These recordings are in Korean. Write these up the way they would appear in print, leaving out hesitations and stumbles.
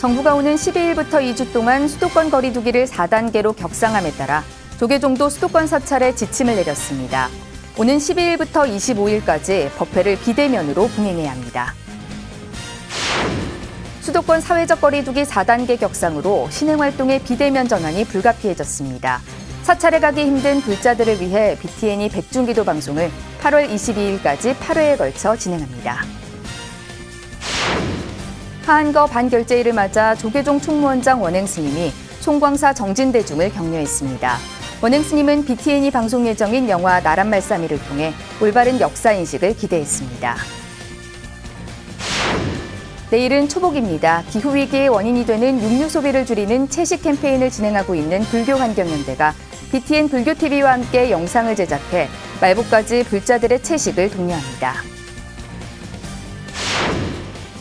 정부가 오는 12일부터 2주 동안 수도권 거리 두기를 4단계로 격상함에 따라 조계종도 수도권 사찰에 지침을 내렸습니다. 오는 12일부터 25일까지 법회를 비대면으로 봉행해야 합니다. 수도권 사회적 거리 두기 4단계 격상으로 신행활동의 비대면 전환이 불가피해졌습니다. 사찰에 가기 힘든 불자들을 위해 BTN이 백중기도 방송을 8월 22일까지 8회에 걸쳐 진행합니다. 하한거 반결제일을 맞아 조계종 총무원장 원행스님이 총광사 정진대중을 격려했습니다. 원행스님은 BTN이 방송 예정인 영화 나란말싸미를 통해 올바른 역사인식을 기대했습니다. 내일은 초복입니다. 기후위기의 원인이 되는 육류 소비를 줄이는 채식 캠페인을 진행하고 있는 불교환경연대가 BTN 불교TV와 함께 영상을 제작해 말복까지 불자들의 채식을 독려합니다.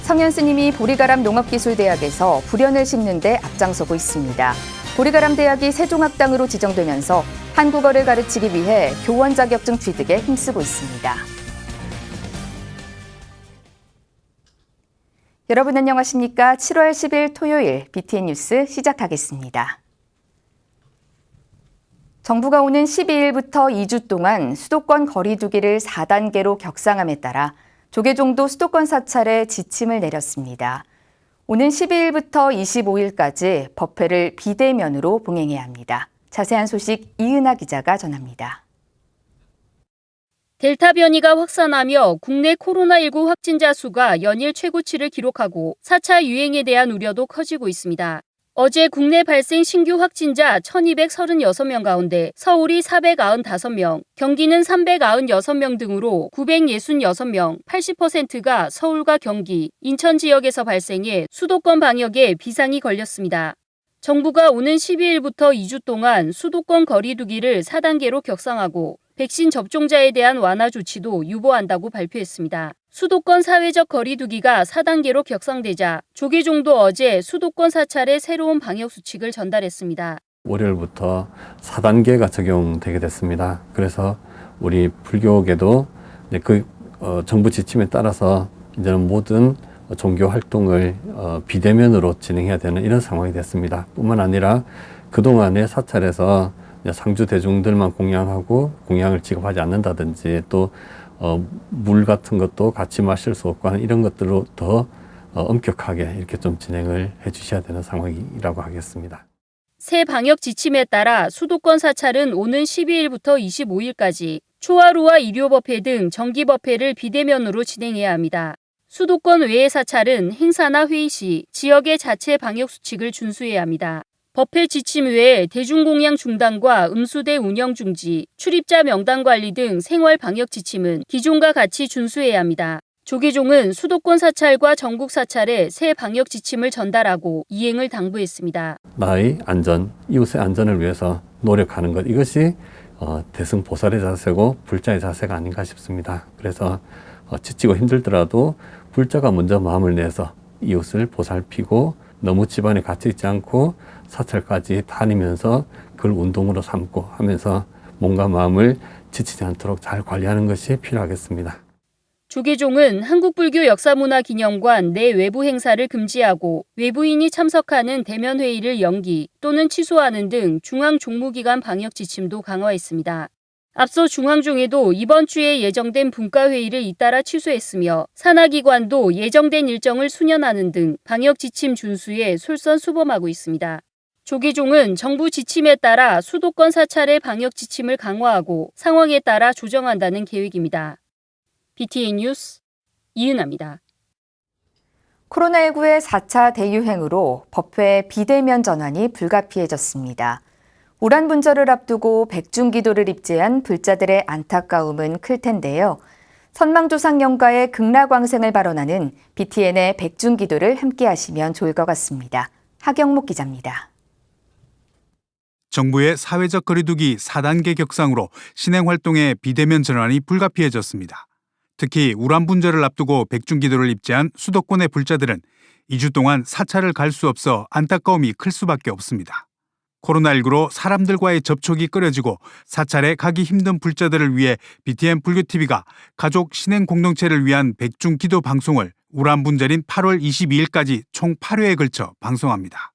성현 스님이 보리가람 농업기술대학에서 불연을 심는 데 앞장서고 있습니다. 보리가람 대학이 세종학당으로 지정되면서 한국어를 가르치기 위해 교원 자격증 취득에 힘쓰고 있습니다. 여러분 안녕하십니까? 7월 10일 토요일 BTN 뉴스 시작하겠습니다. 정부가 오는 12일부터 2주 동안 수도권 거리 두기를 4단계로 격상함에 따라 조계종도 수도권 사찰에 지침을 내렸습니다. 오는 12일부터 25일까지 법회를 비대면으로 봉행해야 합니다. 자세한 소식 이은하 기자가 전합니다. 델타 변이가 확산하며 국내 코로나19 확진자 수가 연일 최고치를 기록하고 4차 유행에 대한 우려도 커지고 있습니다. 어제 국내 발생 신규 확진자 1,236명 가운데 서울이 495명, 경기는 396명 등으로 966명, 80%가 서울과 경기, 인천 지역에서 발생해 수도권 방역에 비상이 걸렸습니다. 정부가 오는 12일부터 2주 동안 수도권 거리 두기를 4단계로 격상하고 백신 접종자에 대한 완화 조치도 유보한다고 발표했습니다. 수도권 사회적 거리 두기가 4단계로 격상되자 조계종도 어제 수도권 사찰에 새로운 방역 수칙을 전달했습니다. 월요일부터 4단계가 적용되게 됐습니다. 그래서 우리 불교계도 정부 지침에 따라서 이제는 모든 종교 활동을 비대면으로 진행해야 되는 이런 상황이 됐습니다. 뿐만 아니라 그동안의 사찰에서 상주 대중들만 공양하고 공양을 지급하지 않는다든지 또 물 같은 것도 같이 마실 수 없고 하는 이런 것들로 더 엄격하게 이렇게 좀 진행을 해 주셔야 되는 상황이라고 하겠습니다. 새 방역 지침에 따라 수도권 사찰은 오는 12일부터 25일까지 초하루와 일요법회 등 정기법회를 비대면으로 진행해야 합니다. 수도권 외의 사찰은 행사나 회의 시 지역의 자체 방역 수칙을 준수해야 합니다. 법회 지침 외에 대중공양 중단과 음수대 운영 중지, 출입자 명단 관리 등 생활 방역 지침은 기존과 같이 준수해야 합니다. 조계종은 수도권 사찰과 전국 사찰에 새 방역 지침을 전달하고 이행을 당부했습니다. 나의 안전, 이웃의 안전을 위해서 노력하는 것, 이것이 대승보살의 자세고 불자의 자세가 아닌가 싶습니다. 그래서 지치고 힘들더라도 불자가 먼저 마음을 내서 이웃을 보살피고 너무 집안에 갇혀 있지 않고 사찰까지 다니면서 그걸 운동으로 삼고 하면서 몸과 마음을 지치지 않도록 잘 관리하는 것이 필요하겠습니다. 조계종은 한국불교역사문화기념관 내 외부 행사를 금지하고 외부인이 참석하는 대면 회의를 연기 또는 취소하는 등 중앙종무기관 방역 지침도 강화했습니다. 앞서 중앙종회도 이번 주에 예정된 분과회의를 잇따라 취소했으며 산하기관도 예정된 일정을 수년하는 등 방역 지침 준수에 솔선수범하고 있습니다. 조계종은 정부 지침에 따라 수도권 사찰의 방역 지침을 강화하고 상황에 따라 조정한다는 계획입니다. BTN 뉴스 이은하입니다. 코로나19의 4차 대유행으로 법회 비대면 전환이 불가피해졌습니다. 우란 분절을 앞두고 백중기도를 입제한 불자들의 안타까움은 클 텐데요. 선망조상영가의 극락왕생을 발언하는 BTN의 백중기도를 함께 하시면 좋을 것 같습니다. 하경목 기자입니다. 정부의 사회적 거리두기 4단계 격상으로 신행활동의 비대면 전환이 불가피해졌습니다. 특히 우란 분절을 앞두고 백중기도를 입제한 수도권의 불자들은 2주 동안 사찰을 갈 수 없어 안타까움이 클 수밖에 없습니다. 코로나19로 사람들과의 접촉이 끊어지고 사찰에 가기 힘든 불자들을 위해 BTN 불교TV가 가족 신행 공동체를 위한 백중 기도 방송을 우란분절인 8월 22일까지 총 8회에 걸쳐 방송합니다.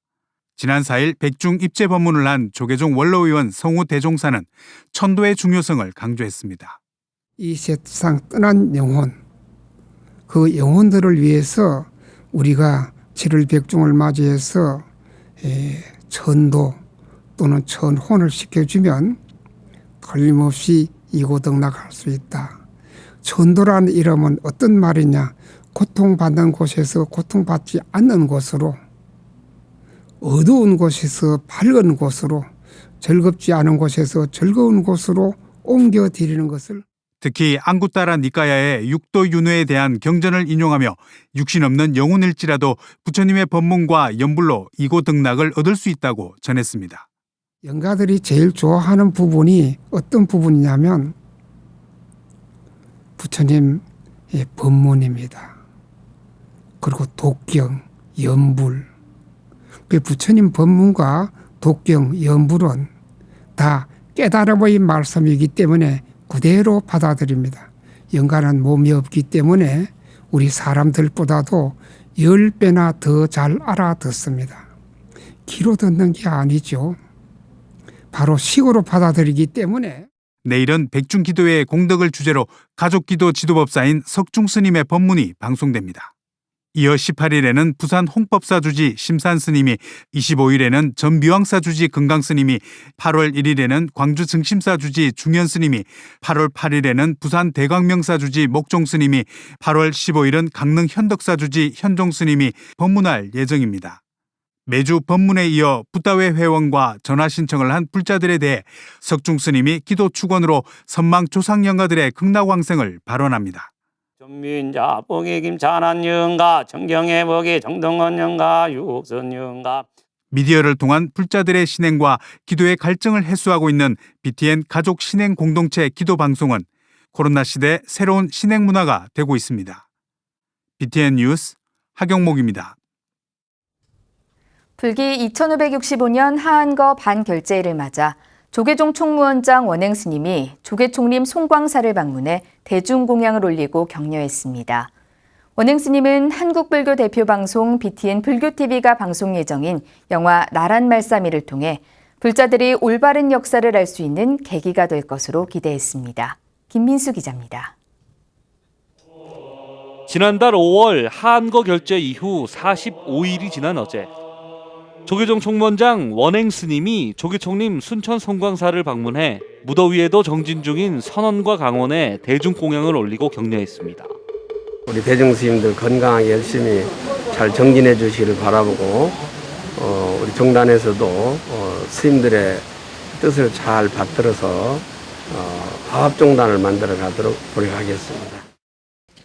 지난 4일 백중 입제 법문을 한 조계종 원로의원 성우 대종사는 천도의 중요성을 강조했습니다. 이 세상 떠난 영혼, 그 영혼들을 위해서 우리가 7월 백중을 맞이해서 천도 또는 천혼을 시켜주면 걸림없이 이고등락할 수 있다. 천도라는 이름은 어떤 말이냐? 고통받는 곳에서 고통받지 않는 곳으로, 어두운 곳에서 밝은 곳으로, 즐겁지 않은 곳에서 즐거운 곳으로 옮겨드리는 것을. 특히 앙구따라 니까야의 육도 윤회에 대한 경전을 인용하며 육신 없는 영혼일지라도 부처님의 법문과 연불로 이고등락을 얻을 수 있다고 전했습니다. 영가들이 제일 좋아하는 부분이 어떤 부분이냐면 부처님의 법문입니다. 그리고 독경, 연불. 그 부처님 법문과 독경, 연불은 다 깨달음의 말씀이기 때문에 그대로 받아들입니다. 영가는 몸이 없기 때문에 우리 사람들보다도 10배나 더 잘 알아듣습니다. 귀로 듣는 게 아니죠. 바로 식으로 받아들이기 때문에. 내일은 백중기도의 공덕을 주제로 가족기도 지도법사인 석중스님의 법문이 방송됩니다. 이어 18일에는 부산 홍법사주지 심산스님이, 25일에는 전미왕사주지 금강스님이, 8월 1일에는 광주 증심사주지 중현스님이, 8월 8일에는 부산 대광명사주지 목종스님이, 8월 15일은 강릉 현덕사주지 현종스님이 법문할 예정입니다. 매주 법문에 이어 붓다회 회원과 전화 신청을 한 불자들에 대해 석중스님이 기도 축원으로 선망 조상영가들의 극락왕생을 발언합니다. 전민자 뽕의김 찬한영가 정경의 복이 정동원 영가 육선 영가. 미디어를 통한 불자들의 신행과 기도의 갈증을 해소하고 있는 BTN 가족 신행 공동체 기도 방송은 코로나 시대 새로운 신행 문화가 되고 있습니다. BTN 뉴스 하경목입니다. 불기 2565년 하한거 반결제일을 맞아 조계종 총무원장 원행 스님이 조계총림 송광사를 방문해 대중공양을 올리고 격려했습니다. 원행 스님은 한국불교 대표 방송 BTN 불교TV가 방송 예정인 영화 나란 말싸미를 통해 불자들이 올바른 역사를 알 수 있는 계기가 될 것으로 기대했습니다. 김민수 기자입니다. 지난달 5월 하한거 결제 이후 45일이 지난 어제 조계종 총무원장 원행 스님이 조계총림 순천 송광사를 방문해 무더위에도 정진 중인 선원과 강원에 대중공양을 올리고 격려했습니다. 우리 대중 스님들 건강하게 열심히 잘 정진해 주시기를 바라보고 우리 종단에서도 스님들의 뜻을 잘 받들어서 화합종단을 만들어 가도록 노력하겠습니다.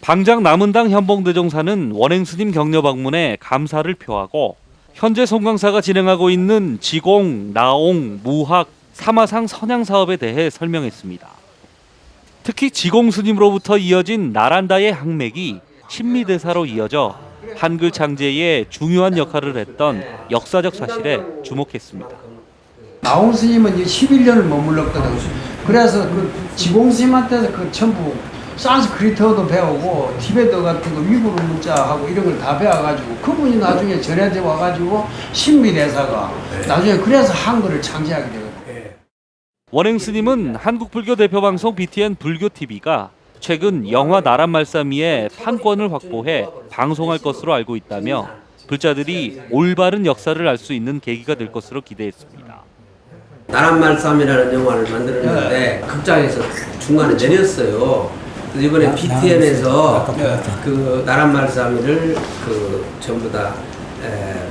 방장 남은당 현봉대종사는 원행 스님 격려 방문에 감사를 표하고 현재 송광사가 진행하고 있는 지공, 나옹, 무학, 사마상 선양 사업에 대해 설명했습니다. 특히 지공 스님으로부터 이어진 나란다의 항맥이 신미대사로 이어져 한글 창제에 중요한 역할을 했던 역사적 사실에 주목했습니다. 나옹 스님은 11년을 머물렀거든. 그래서 그 지공 스님한테서 그 전부 산스크리트어도 배우고 티베트 같은 거 위구르 문자하고 이런 걸 다 배워가지고 그분이 나중에 전해져 와가지고 신미대사가 나중에 그래서 한글을 창제하게 되거든요. 원행 스님은 한국불교 대표 방송 BTN 불교TV가 최근 영화 나란 말싸미의 판권을 확보해 방송할 것으로 알고 있다며 불자들이 올바른 역사를 알 수 있는 계기가 될 것으로 기대했습니다. 나란 말싸미라는 영화를 만들었는데 극장에서 중간에 내렸어요. 이번에 BTN에서 그 나란 말싸미를 전부 다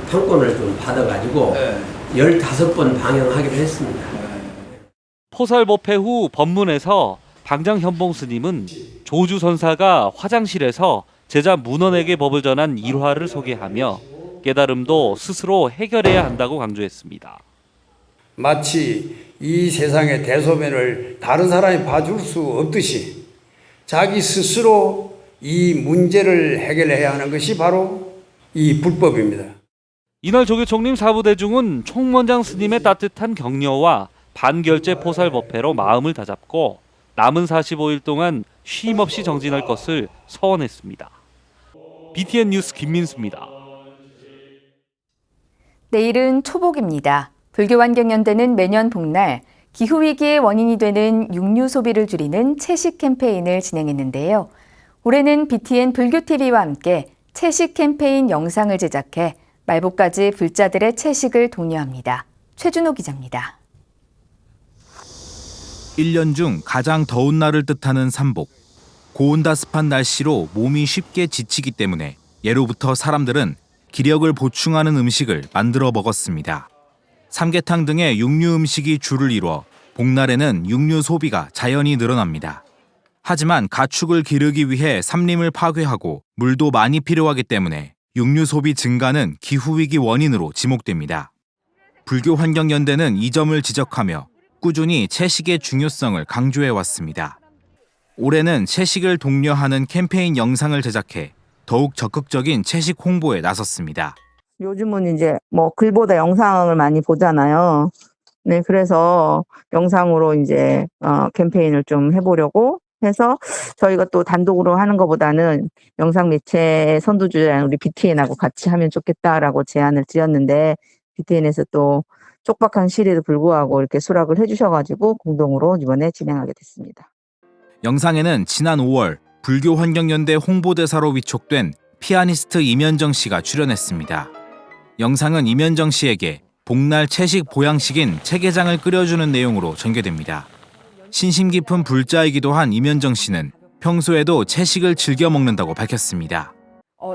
판권을 좀 받아가지고 15번 방영하기로 했습니다. 포살 법회 후 법문에서 방장 현봉 스님은 조주 선사가 화장실에서 제자 문헌에게 법을 전한 일화를 소개하며 깨달음도 스스로 해결해야 한다고 강조했습니다. 마치 이 세상의 대소변을 다른 사람이 봐줄 수 없듯이 자기 스스로 이 문제를 해결해야 하는 것이 바로 이 불법입니다. 이날 조계총림 사부대중은 총무원장 스님의 따뜻한 격려와 반결제 포살 법회로 마음을 다잡고 남은 45일 동안 쉼 없이 정진할 것을 서원했습니다. BTN 뉴스 김민수입니다. 내일은 초복입니다. 불교환경연대는 매년 복날 기후위기의 원인이 되는 육류 소비를 줄이는 채식 캠페인을 진행했는데요. 올해는 BTN 불교TV와 함께 채식 캠페인 영상을 제작해 말복까지 불자들의 채식을 독려합니다. 최준호 기자입니다. 1년 중 가장 더운 날을 뜻하는 삼복. 고온다습한 날씨로 몸이 쉽게 지치기 때문에 예로부터 사람들은 기력을 보충하는 음식을 만들어 먹었습니다. 삼계탕 등의 육류 음식이 주를 이루어 복날에는 육류 소비가 자연히 늘어납니다. 하지만 가축을 기르기 위해 산림을 파괴하고 물도 많이 필요하기 때문에 육류 소비 증가는 기후위기 원인으로 지목됩니다. 불교환경연대는 이 점을 지적하며 꾸준히 채식의 중요성을 강조해 왔습니다. 올해는 채식을 독려하는 캠페인 영상을 제작해 더욱 적극적인 채식 홍보에 나섰습니다. 요즘은 이제 뭐 글보다 영상을 많이 보잖아요. 네, 그래서 영상으로 이제 캠페인을 좀 해보려고 해서 저희가 또 단독으로 하는 것보다는 영상 매체 선두주자인 우리 BTN하고 같이 하면 좋겠다라고 제안을 드렸는데 BTN에서 또 촉박한 시일에도 불구하고 이렇게 수락을 해주셔가지고 공동으로 이번에 진행하게 됐습니다. 영상에는 지난 5월 불교환경연대 홍보대사로 위촉된 피아니스트 임현정 씨가 출연했습니다. 영상은 임현정 씨에게 복날 채식 보양식인 채게장을 끓여주는 내용으로 전개됩니다. 신심 깊은 불자이기도 한 임현정 씨는 평소에도 채식을 즐겨 먹는다고 밝혔습니다.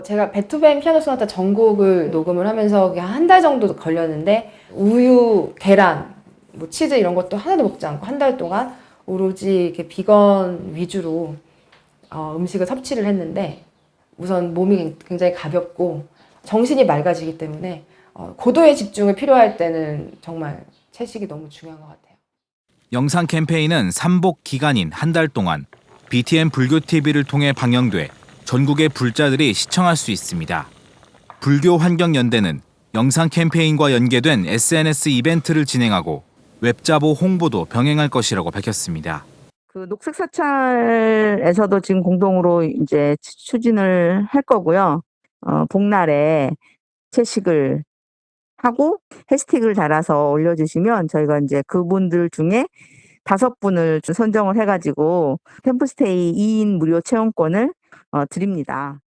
제가 베토벤 피아노 소나타 전곡을 녹음을 하면서 한 달 정도 걸렸는데 우유, 계란, 뭐 치즈 이런 것도 하나도 먹지 않고 한 달 동안 오로지 이렇게 비건 위주로 음식을 섭취를 했는데 우선 몸이 굉장히 가볍고 정신이 맑아지기 때문에 고도의 집중을 필요할 때는 정말 채식이 너무 중요한 것 같아요. 영상 캠페인은 삼복 기간인 한 달 동안 BTN 불교TV를 통해 방영돼 전국의 불자들이 시청할 수 있습니다. 불교환경연대는 영상 캠페인과 연계된 SNS 이벤트를 진행하고 웹자보 홍보도 병행할 것이라고 밝혔습니다. 그 녹색 사찰에서도 지금 공동으로 이제 추진을 할 거고요. 복날에 채식을 하고 해시태그를 달아서 올려주시면 저희가 이제 그분들 중에 5분을 선정을 해가지고 캠프스테이 2인 무료 체험권을 드립니다.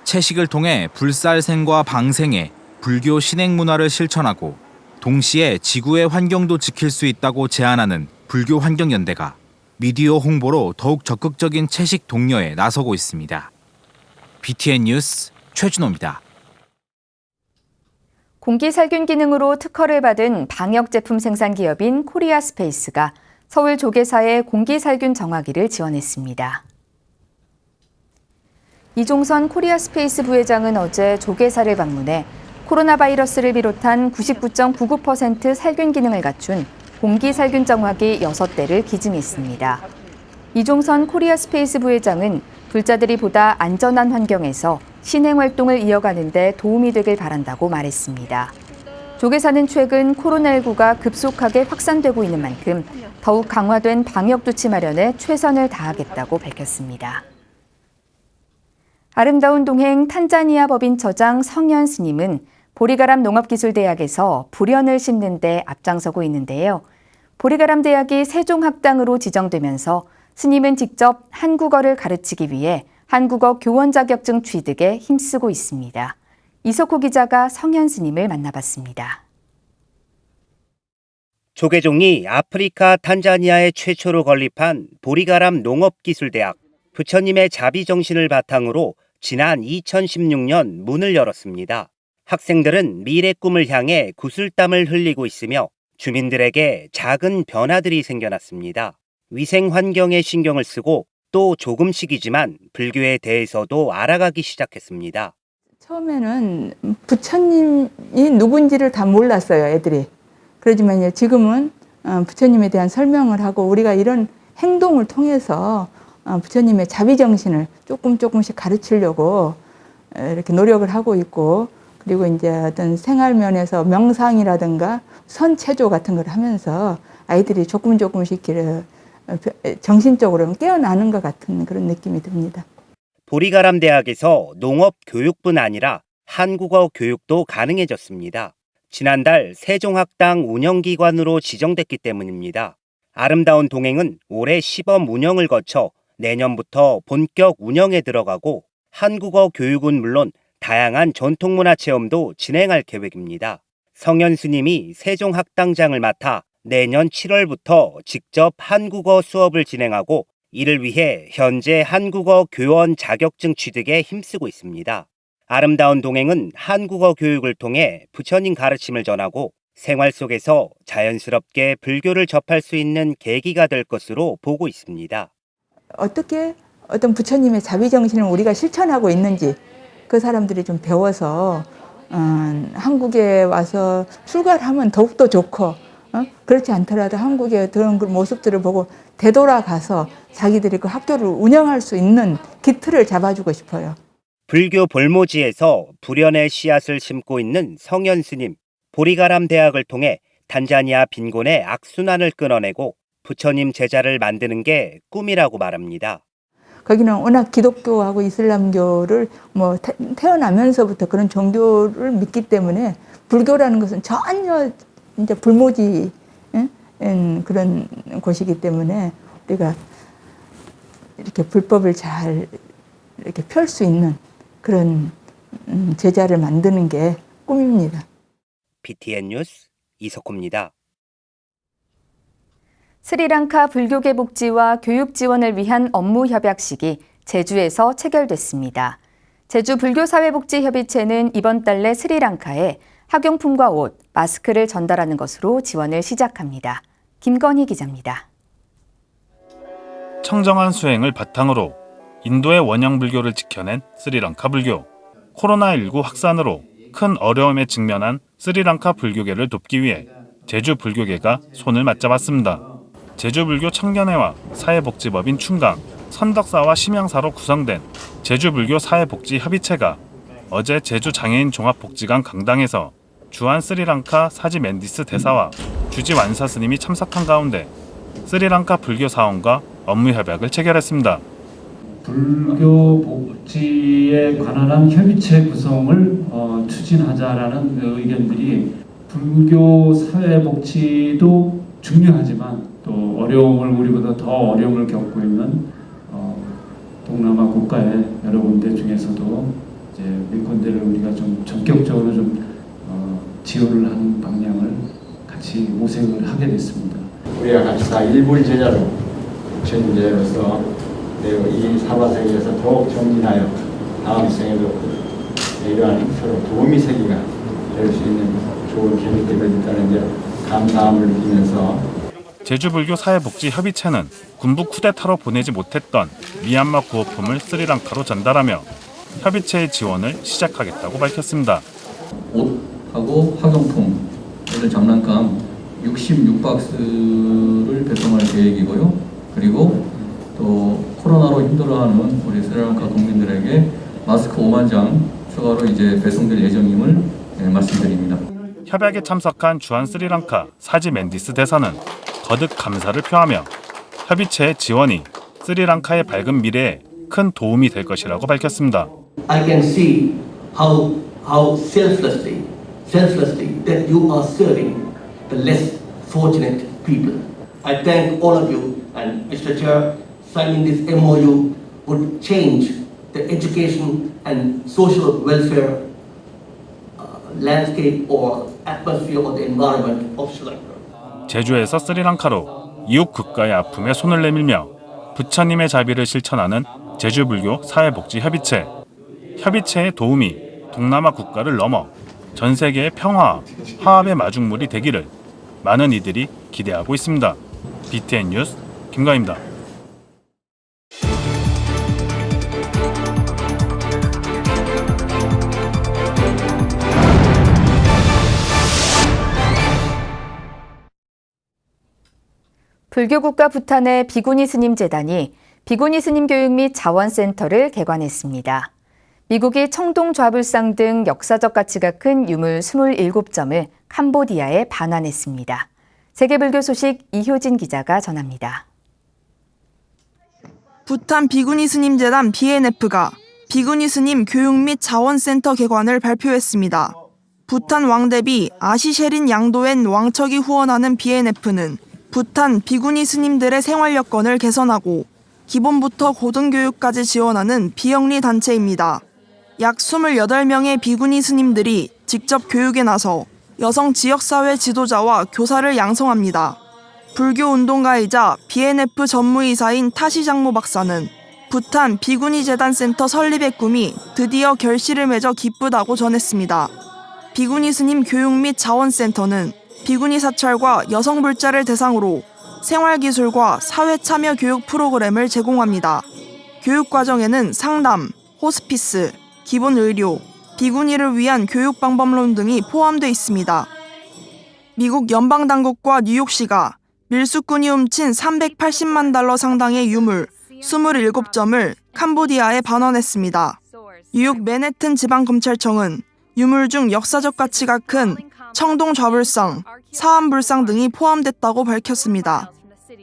채식을 통해 불살생과 방생의 불교 신행 문화를 실천하고 동시에 지구의 환경도 지킬 수 있다고 제안하는 불교환경연대가 미디어 홍보로 더욱 적극적인 채식 독려에 나서고 있습니다. BTN 뉴스 최준호입니다. 공기살균 기능으로 특허를 받은 방역 제품 생산 기업인 코리아 스페이스가 서울 조계사의 공기살균 정화기를 지원했습니다. 이종선 코리아 스페이스 부회장은 어제 조계사를 방문해 코로나 바이러스를 비롯한 99.99% 살균 기능을 갖춘 공기살균 정화기 6대를 기증했습니다. 이종선 코리아 스페이스 부회장은 불자들이 보다 안전한 환경에서 신행 활동을 이어가는 데 도움이 되길 바란다고 말했습니다. 조계사는 최근 코로나19가 급속하게 확산되고 있는 만큼 더욱 강화된 방역 조치 마련에 최선을 다하겠다고 밝혔습니다. 아름다운 동행 탄자니아 법인처장 성현 스님은 보리가람 농업기술대학에서 불연을 심는 데 앞장서고 있는데요. 보리가람 대학이 세종학당으로 지정되면서 스님은 직접 한국어를 가르치기 위해 한국어 교원 자격증 취득에 힘쓰고 있습니다. 이석호 기자가 성현 스님을 만나봤습니다. 조계종이 아프리카 탄자니아에 최초로 건립한 보리가람 농업기술대학. 부처님의 자비정신을 바탕으로 지난 2016년 문을 열었습니다. 학생들은 미래 꿈을 향해 구슬땀을 흘리고 있으며 주민들에게 작은 변화들이 생겨났습니다. 위생 환경에 신경을 쓰고 또 조금씩이지만 불교에 대해서도 알아가기 시작했습니다. 처음에는 부처님이 누군지를 다 몰랐어요, 애들이. 그렇지만 지금은 부처님에 대한 설명을 하고 우리가 이런 행동을 통해서 부처님의 자비정신을 조금씩 가르치려고 이렇게 노력을 하고 있고 그리고 이제 어떤 생활 면에서 명상이라든가 선체조 같은 걸 하면서 아이들이 조금씩 정신적으로 깨어나는 것 같은 그런 느낌이 듭니다. 보리가람 대학에서 농업 교육뿐 아니라 한국어 교육도 가능해졌습니다. 지난달 세종학당 운영기관으로 지정됐기 때문입니다. 아름다운 동행은 올해 시범 운영을 거쳐 내년부터 본격 운영에 들어가고 한국어 교육은 물론 다양한 전통문화 체험도 진행할 계획입니다. 성현 스님이 세종학당장을 맡아 내년 7월부터 직접 한국어 수업을 진행하고 이를 위해 현재 한국어 교원 자격증 취득에 힘쓰고 있습니다. 아름다운 동행은 한국어 교육을 통해 부처님 가르침을 전하고 생활 속에서 자연스럽게 불교를 접할 수 있는 계기가 될 것으로 보고 있습니다. 어떻게 어떤 부처님의 자비정신을 우리가 실천하고 있는지 그 사람들이 좀 배워서 한국에 와서 출가를 하면 더욱더 좋고 그렇지 않더라도 한국의 그런 모습들을 보고 되돌아가서 자기들이 그 학교를 운영할 수 있는 기틀을 잡아주고 싶어요. 불교 볼모지에서 불연의 씨앗을 심고 있는 성현 스님, 보리가람 대학을 통해 탄자니아 빈곤의 악순환을 끊어내고 부처님 제자를 만드는 게 꿈이라고 말합니다. 거기는 워낙 기독교하고 이슬람교를 뭐 태어나면서부터 그런 종교를 믿기 때문에 불교라는 것은 전혀 이제 불모지 그런 곳이기 때문에 우리가 이렇게 불법을 잘 이렇게 펼 수 있는 그런 제자를 만드는 게 꿈입니다. BTN 뉴스 이석호입니다. 스리랑카 불교계 복지와 교육 지원을 위한 업무 협약식이 제주에서 체결됐습니다. 제주 불교사회복지협의체는 이번 달 내 스리랑카에 학용품과 옷, 마스크를 전달하는 것으로 지원을 시작합니다. 김건희 기자입니다. 청정한 수행을 바탕으로 인도의 원형 불교를 지켜낸 스리랑카 불교. 코로나19 확산으로 큰 어려움에 직면한 스리랑카 불교계를 돕기 위해 제주 불교계가 손을 맞잡았습니다. 제주불교 청년회와 사회복지법인 충강, 선덕사와 심양사로 구성된 제주불교 사회복지협의체가 어제 제주 장애인 종합복지관 강당에서 주한 스리랑카 사지 맨디스 대사와 주지 완사 스님이 참석한 가운데 스리랑카 불교 사원과 업무 협약을 체결했습니다. 불교 복지에 관한 협의체 구성을 추진하자라는 의견들이 불교 사회복지도 중요하지만 또 어려움을 우리보다 더 어려움을 겪고 있는 동남아 국가의 여러 군데 중에서도 이제 몇 군데를 우리가 좀 전격적으로 좀 지원을 하는 방향을 같이 모색을 하게 됐습니다. 우리가 같이 다 일본 제자로 부처님제로서 이 사바세계에서 더욱 정진하여 다음 생에도 이러한 서로 도움이 세기가 될 수 있는 좋은 계기가 되었다는 데 감사함을 느끼면서 제주불교 사회복지협의체는 군부 쿠데타로 보내지 못했던 미얀마 구호품을 스리랑카로 전달하며 협의체의 지원을 시작하겠다고 밝혔습니다. 옷하고 학용품을 장난감 66박스를 배송할 계획이고요. 그리고 또 코로나로 힘들어하는 우리 스리랑카 국민들에게 마스크 5만 장 추가로 이제 배송될 예정임을 말씀드립니다. 협약에 참석한 주한 스리랑카 사지 맨디스 대사는 거듭 감사를 표하며 협의체의 지원이 스리랑카의 밝은 미래에 큰 도움이 될 것이라고 밝혔습니다. I can see how selflessly that you are serving the less fortunate people. I thank all of you and Mr. Chair, signing this MOU would change the education and social welfare landscape or atmosphere or the environment of Sri Lanka. 제주에서 스리랑카로 이웃 국가의 아픔에 손을 내밀며 부처님의 자비를 실천하는 제주불교 사회복지협의체. 협의체의 도움이 동남아 국가를 넘어 전 세계의 평화와 화합의 마중물이 되기를 많은 이들이 기대하고 있습니다. BTN 뉴스 김가희입니다. 불교국가 부탄의 비구니 스님 재단이 비구니 스님 교육 및 자원센터를 개관했습니다. 미국이 청동 좌불상 등 역사적 가치가 큰 유물 27점을 캄보디아에 반환했습니다. 세계불교 소식 이효진 기자가 전합니다. 부탄 비구니 스님 재단 BNF가 비구니 스님 교육 및 자원센터 개관을 발표했습니다. 부탄 왕대비 아시셰린 양도엔 왕척이 후원하는 BNF는 부탄 비구니 스님들의 생활 여건을 개선하고 기본부터 고등교육까지 지원하는 비영리 단체입니다. 약 28명의 비구니 스님들이 직접 교육에 나서 여성 지역사회 지도자와 교사를 양성합니다. 불교 운동가이자 BNF 전무이사인 타시장모 박사는 부탄 비구니 재단 센터 설립의 꿈이 드디어 결실을 맺어 기쁘다고 전했습니다. 비구니 스님 교육 및 자원센터는 비구니 사찰과 여성 불자를 대상으로 생활기술과 사회참여 교육 프로그램을 제공합니다. 교육 과정에는 상담, 호스피스, 기본 의료, 비구니를 위한 교육 방법론 등이 포함되어 있습니다. 미국 연방당국과 뉴욕시가 밀수꾼이 훔친 380만 달러 상당의 유물 27점을 캄보디아에 반환했습니다. 뉴욕 맨해튼 지방검찰청은 유물 중 역사적 가치가 큰 청동 좌불상, 사암불상 등이 포함됐다고 밝혔습니다.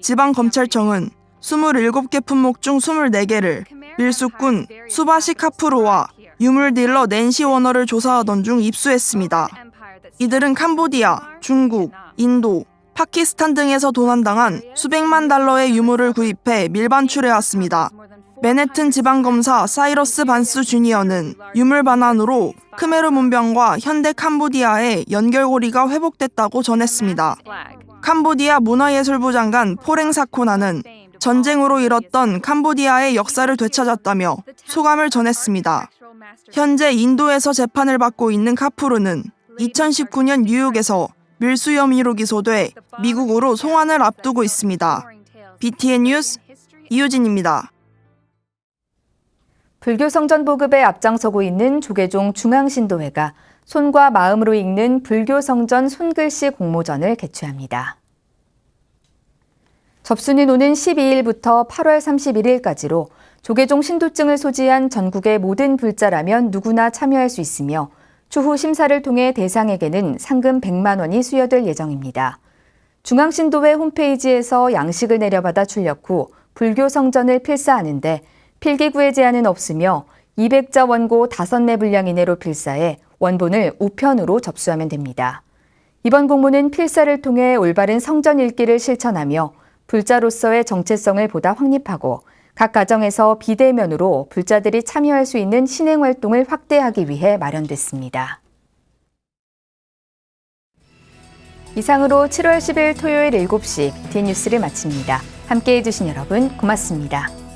지방검찰청은 27개 품목 중 24개를 밀수꾼 수바시 카프로와 유물 딜러 낸시 워너를 조사하던 중 입수했습니다. 이들은 캄보디아, 중국, 인도, 파키스탄 등에서 도난당한 수백만 달러의 유물을 구입해 밀반출해왔습니다. 맨해튼 지방검사 사이러스 반스 주니어는 유물 반환으로 크메르 문명과 현대 캄보디아의 연결고리가 회복됐다고 전했습니다. 캄보디아 문화예술부 장관 포랭 사코나는 전쟁으로 잃었던 캄보디아의 역사를 되찾았다며 소감을 전했습니다. 현재 인도에서 재판을 받고 있는 카푸르는 2019년 뉴욕에서 밀수 혐의로 기소돼 미국으로 송환을 앞두고 있습니다. BTN 뉴스 이효진입니다. 불교 성전 보급에 앞장서고 있는 조계종 중앙신도회가 손과 마음으로 읽는 불교 성전 손글씨 공모전을 개최합니다. 접순이 오는 12일부터 8월 31일까지로 조계종 신도증을 소지한 전국의 모든 불자라면 누구나 참여할 수 있으며 추후 심사를 통해 대상에게는 상금 100만 원이 수여될 예정입니다. 중앙신도회 홈페이지에서 양식을 내려받아 출력 후 불교 성전을 필사하는데 필기구의 제한은 없으며 200자 원고 5매 분량 이내로 필사해 원본을 우편으로 접수하면 됩니다. 이번 공모는 필사를 통해 올바른 성전 읽기를 실천하며 불자로서의 정체성을 보다 확립하고 각 가정에서 비대면으로 불자들이 참여할 수 있는 신행 활동을 확대하기 위해 마련됐습니다. 이상으로 7월 10일 토요일 7시 BTN 뉴스를 마칩니다. 함께해 주신 여러분 고맙습니다.